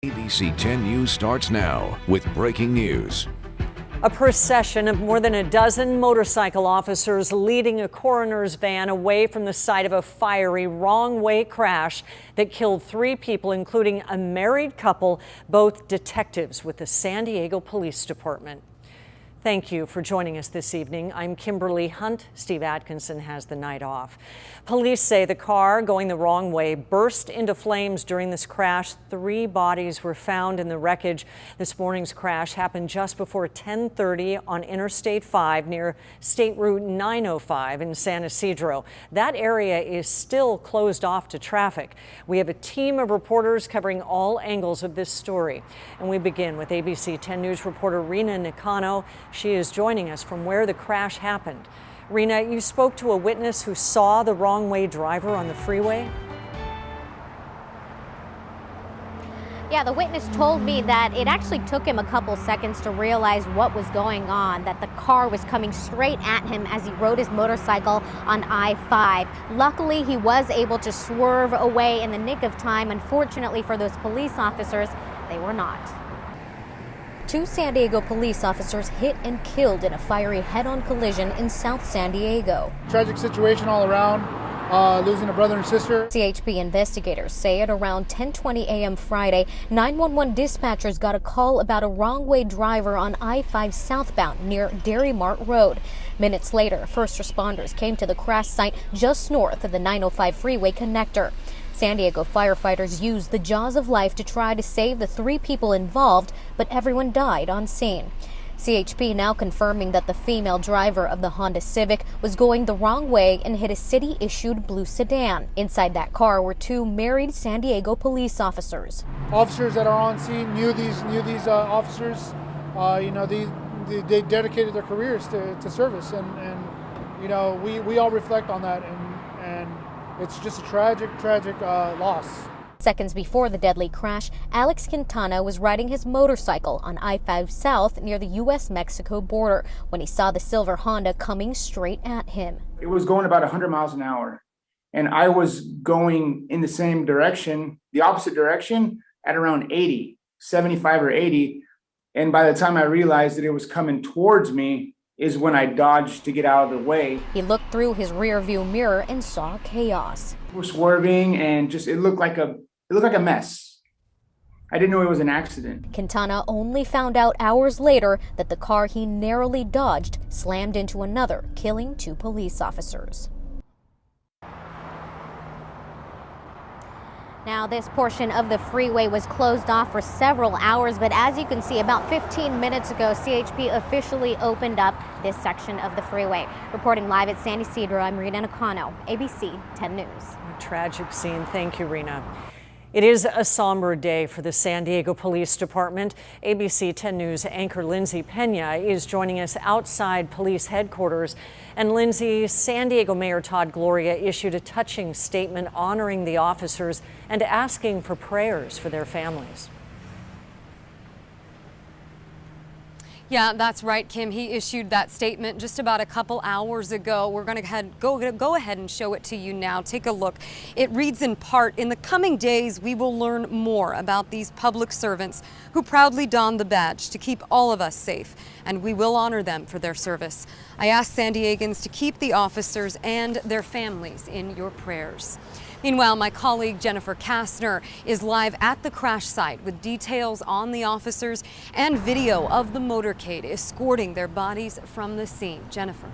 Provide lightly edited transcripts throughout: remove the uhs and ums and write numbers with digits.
ABC 10 News starts now with breaking news. A procession of more than a dozen motorcycle officers leading a coroner's van away from the site of a fiery wrong-way crash that killed 3 people, including a married couple, both detectives with the San Diego Police Department. Thank you for joining us this evening. I'm Kimberly Hunt. Steve Atkinson has the night off. Police say the car going the wrong way burst into flames during this crash. 3 bodies were found in the wreckage. This morning's crash happened just before 10:30 on Interstate 5 near State Route 905 in San Ysidro. That area is still closed off to traffic. We have a team of reporters covering all angles of this story. And we begin with ABC 10 News reporter Rena Nakano. She is joining us from where the crash happened. Rena, you spoke to a witness who saw the wrong-way driver on the freeway? Yeah, the witness told me that it actually took him a couple seconds to realize what was going on, that the car was coming straight at him as he rode his motorcycle on I-5. Luckily, he was able to swerve away in the nick of time. Unfortunately for those police officers, they were not. 2 San Diego police officers hit and killed in a fiery head-on collision in South San Diego. Tragic situation all around, losing a brother and sister. CHP investigators say at around 10:20 a.m. Friday, 911 dispatchers got a call about a wrong-way driver on I-5 southbound near Dairy Mart Road. Minutes later, first responders came to the crash site just north of the 905 freeway connector. San Diego firefighters used the jaws of life to try to save the 3 people involved, but everyone died on scene. CHP now confirming that the female driver of the Honda Civic was going the wrong way and hit a city-issued blue sedan. Inside that car were 2 married San Diego police officers. Officers that are on scene knew these officers. They dedicated their careers to service, and we all reflect on that, and it's just a tragic loss. Seconds before the deadly crash, Alex Quintana was riding his motorcycle on I-5 South near the U.S.-Mexico border when he saw the silver Honda coming straight at him. It was going about 100 miles an hour, and I was going in the same direction, the opposite direction, at around 80, 75 or 80. And by the time I realized that it was coming towards me is when I dodged to get out of the way. He looked through his rear view mirror and saw chaos. We were swerving, and it looked like a mess. I didn't know it was an accident. Quintana only found out hours later that the car he narrowly dodged slammed into another, killing 2 police officers. Now, this portion of the freeway was closed off for several hours, but as you can see, about 15 minutes ago, CHP officially opened up this section of the freeway. Reporting live at San Ysidro, I'm Rena Nakano, ABC 10 News. A tragic scene. Thank you, Rena. It is a somber day for the San Diego Police Department. ABC 10 News anchor Lindsay Pena is joining us outside police headquarters. And Lindsay, San Diego Mayor Todd Gloria issued a touching statement honoring the officers and asking for prayers for their families. Yeah, that's right, Kim. He issued that statement just about a couple hours ago. We're going to go ahead and show it to you now. Take a look. It reads in part, "In the coming days, we will learn more about these public servants who proudly don the badge to keep all of us safe, and we will honor them for their service. I ask San Diegans to keep the officers and their families in your prayers." Meanwhile, my colleague Jennifer Kastner is live at the crash site with details on the officers and video of the motorcade escorting their bodies from the scene. Jennifer.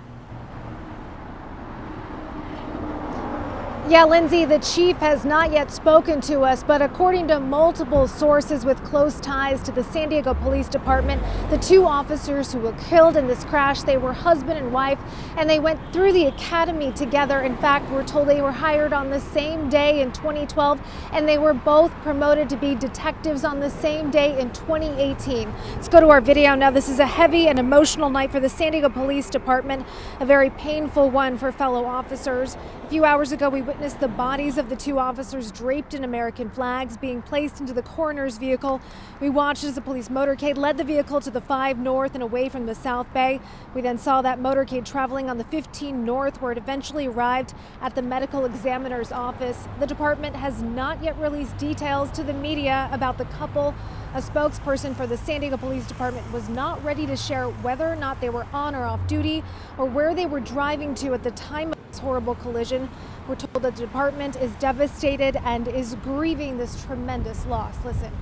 Yeah, Lindsay, the chief has not yet spoken to us, but according to multiple sources with close ties to the San Diego Police Department, the 2 officers who were killed in this crash, they were husband and wife, and they went through the academy together. In fact, we're told they were hired on the same day in 2012, and they were both promoted to be detectives on the same day in 2018. Let's go to our video now. This is a heavy and emotional night for the San Diego Police Department, a very painful one for fellow officers. A few hours ago, we witnessed the bodies of the two officers draped in American flags being placed into the coroner's vehicle. We watched as the police motorcade led the vehicle to the 5 North and away from the South Bay. We then saw that motorcade traveling on the 15 North, where it eventually arrived at the medical examiner's office. The department has not yet released details to the media about the couple. A spokesperson for the San Diego Police Department was not ready to share whether or not they were on or off duty or where they were driving to at the time of this horrible collision. We're told that the department is devastated and is grieving this tremendous loss. Listen.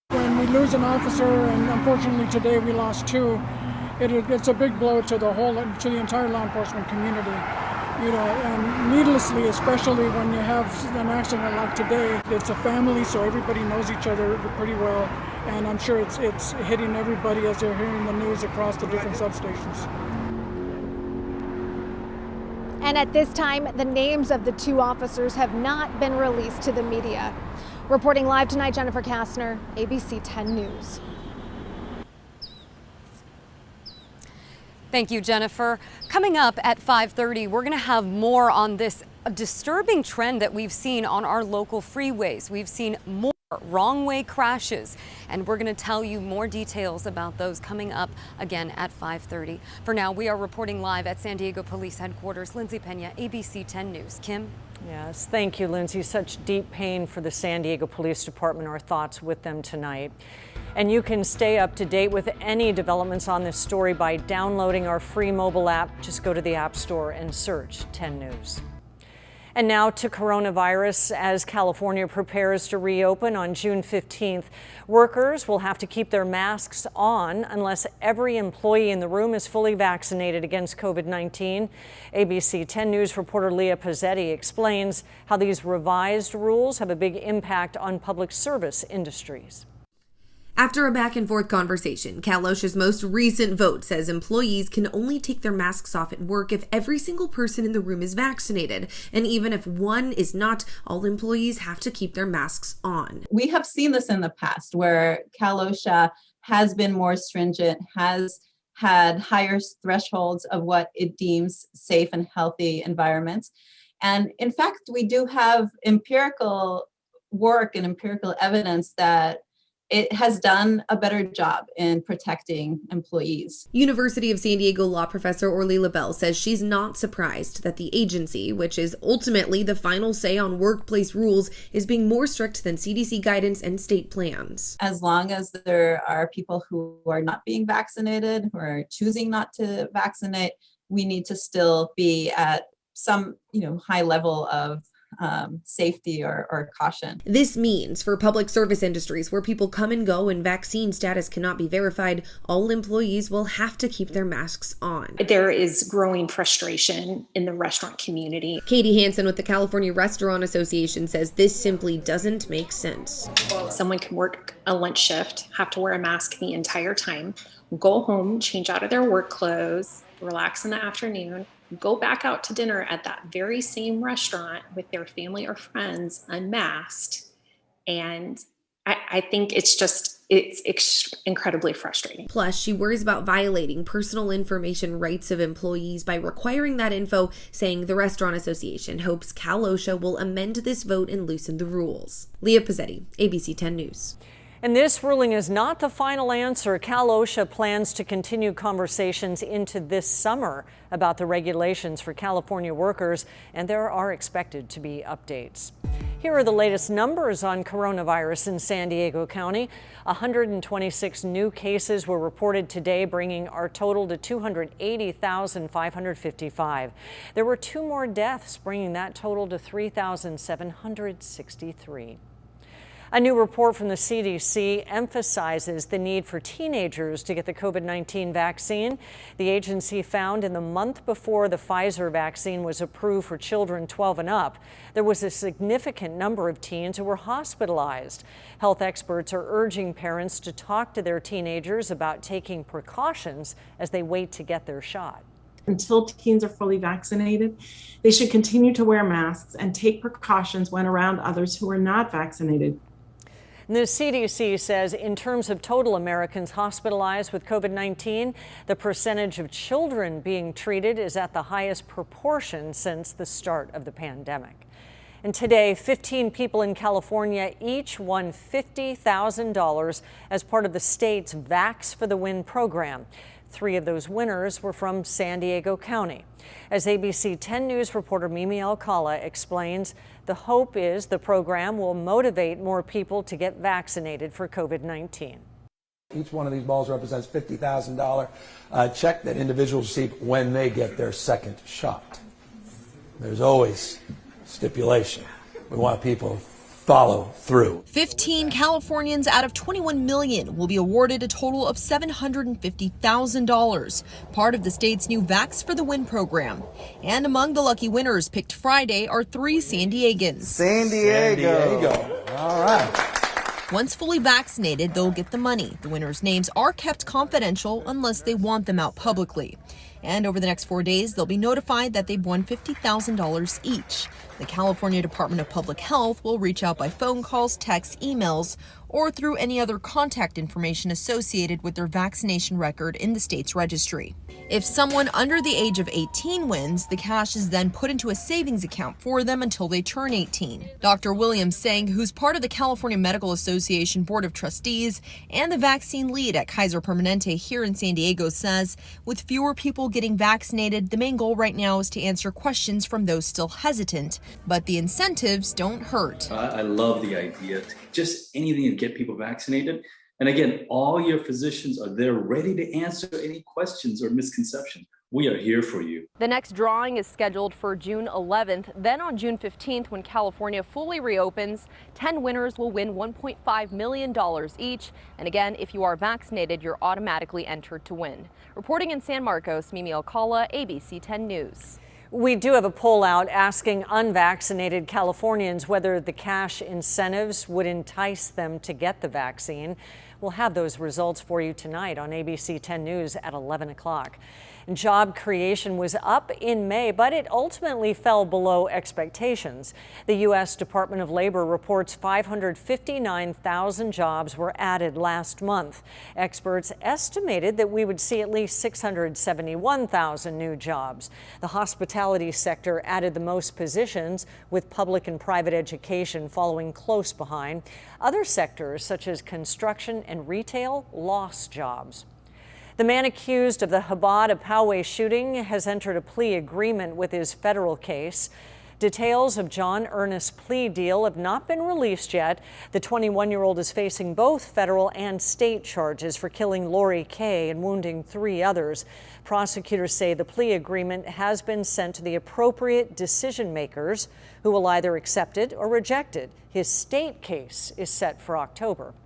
When we lose an officer, and unfortunately today we lost 2, it's a big blow to the entire law enforcement community. And needlessly, especially when you have an accident like today, it's a family, so everybody knows each other pretty well, and I'm sure it's hitting everybody as they're hearing the news across the different substations. And at this time, the names of the 2 officers have not been released to the media. Reporting live tonight, Jennifer Kastner, ABC 10 News. Thank you, Jennifer. Coming up at 5:30, we're going to have more on this disturbing trend that we've seen on our local freeways. We've seen more wrong way crashes, and we're going to tell you more details about those coming up again at 5:30. For now, we are reporting live at San Diego Police Headquarters. Lindsay Pena, ABC 10 News. Kim? Yes, thank you, Lindsay. Such deep pain for the San Diego Police Department. Our thoughts with them tonight. And you can stay up to date with any developments on this story by downloading our free mobile app. Just go to the App Store and search 10 News. And now to coronavirus. As California prepares to reopen on June 15th, workers will have to keep their masks on unless every employee in the room is fully vaccinated against COVID-19. ABC 10 News reporter Leah Pizzetti explains how these revised rules have a big impact on public service industries. After a back-and-forth conversation, Cal OSHA's most recent vote says employees can only take their masks off at work if every single person in the room is vaccinated. And even if one is not, all employees have to keep their masks on. We have seen this in the past where Cal OSHA has been more stringent, has had higher thresholds of what it deems safe and healthy environments. And in fact, we do have empirical work and empirical evidence that it has done a better job in protecting employees. University of San Diego law professor Orly LaBelle says she's not surprised that the agency, which is ultimately the final say on workplace rules, is being more strict than CDC guidance and state plans. As long as there are people who are not being vaccinated, who are choosing not to vaccinate, we need to still be at some, high level of safety or caution. This means for public service industries where people come and go and vaccine status cannot be verified, all employees will have to keep their masks on. There is growing frustration in the restaurant community. Katie Hansen with the California Restaurant Association says this simply doesn't make sense. Someone can work a lunch shift, have to wear a mask the entire time, go home, change out of their work clothes, relax in the afternoon, go back out to dinner at that very same restaurant with their family or friends unmasked. And I think it's incredibly frustrating. Plus, she worries about violating personal information rights of employees by requiring that info, saying the Restaurant Association hopes Cal OSHA will amend this vote and loosen the rules. Leah Pizzetti, ABC 10 News. And this ruling is not the final answer. Cal OSHA plans to continue conversations into this summer about the regulations for California workers, and there are expected to be updates. Here are the latest numbers on coronavirus in San Diego County. 126 new cases were reported today, bringing our total to 280,555. There were 2 more deaths, bringing that total to 3,763. A new report from the CDC emphasizes the need for teenagers to get the COVID-19 vaccine. The agency found in the month before the Pfizer vaccine was approved for children 12 and up, there was a significant number of teens who were hospitalized. Health experts are urging parents to talk to their teenagers about taking precautions as they wait to get their shot. Until teens are fully vaccinated, they should continue to wear masks and take precautions when around others who are not vaccinated. The CDC says in terms of total Americans hospitalized with COVID-19, the percentage of children being treated is at the highest proportion since the start of the pandemic. And today, 15 people in California each won $50,000 as part of the state's Vax for the Win program. 3 of those winners were from San Diego County. As ABC 10 News reporter Mimi Alcala explains, the hope is the program will motivate more people to get vaccinated for COVID-19. Each one of these balls represents $50,000 check that individuals receive when they get their second shot. There's always stipulation. We want people to follow through. 15 Californians out of 21 million will be awarded a total of $750,000, part of the state's new Vax for the Win program. And among the lucky winners picked Friday are 3 San Diegans. San Diego. All right. Once fully vaccinated, they'll get the money. The winners' names are kept confidential unless they want them out publicly. And over the next 4 days, they'll be notified that they've won $50,000 each. The California Department of Public Health will reach out by phone calls, texts, emails, or through any other contact information associated with their vaccination record in the state's registry. If someone under the age of 18 wins, the cash is then put into a savings account for them until they turn 18. Dr. William Singh, who's part of the California Medical Association Board of Trustees and the vaccine lead at Kaiser Permanente here in San Diego, says with fewer people getting vaccinated, the main goal right now is to answer questions from those still hesitant. But the incentives don't hurt. I love the idea, just anything to get people vaccinated. And again, all your physicians are there ready to answer any questions or misconceptions. We are here for you. The next drawing is scheduled for June 11th. Then on June 15th, when California fully reopens, 10 winners will win $1.5 million each. And again, if you are vaccinated, you're automatically entered to win. Reporting in San Marcos, Mimi Alcala, ABC 10 News. We do have a poll out asking unvaccinated Californians whether the cash incentives would entice them to get the vaccine. We'll have those results for you tonight on ABC 10 News at 11 o'clock. Job creation was up in May, but it ultimately fell below expectations. The U.S. Department of Labor reports 559,000 jobs were added last month. Experts estimated that we would see at least 671,000 new jobs. The hospitality sector added the most positions, with public and private education following close behind. Other sectors, such as construction and retail, lost jobs. The man accused of the Chabad of Poway shooting has entered a plea agreement with his federal case. Details of John Ernest's plea deal have not been released yet. The 21-year-old is facing both federal and state charges for killing Lori Kay and wounding 3 others. Prosecutors say the plea agreement has been sent to the appropriate decision makers, who will either accept it or reject it. His state case is set for October.